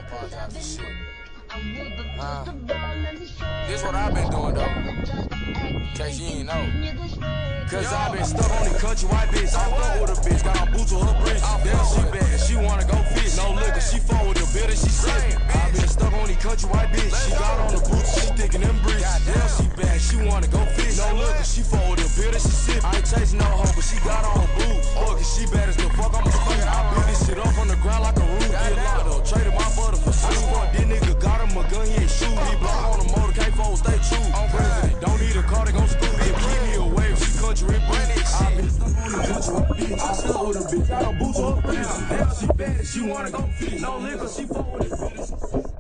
apologize for shit. This what I've been doing though, in case you ain't know. Cause I've been stuck on the country white bitch. I fuck with a bitch, got on boots with her britches. Damn, she bad, she wanna go fish. No liquor, she fuck with the builder, she sick. I've been stuck on the country white bitch. She got on the boots, she thinking them britches. Damn, she bad, she wanna go fish. No liquor, she fuck with the builder, she sick. I ain't chasing no hoe, but she got on her boots. Fuck it, she bad as the fuck, I'm a fucking. I build this shit up from the ground like a roof. Get locked up, traded my butter for soup. Fuck this nigga, got him a gun, he ain't shoot. He block on the motor, can't fold, stay true. On president, don't need a car to go school. They keep me away, she country and British. I been stuck on the country bitch. I fuck with a bitch, got on boots with her bitch. Damn, she bad, she wanna go fish. No liquor, she fuck with a bitch.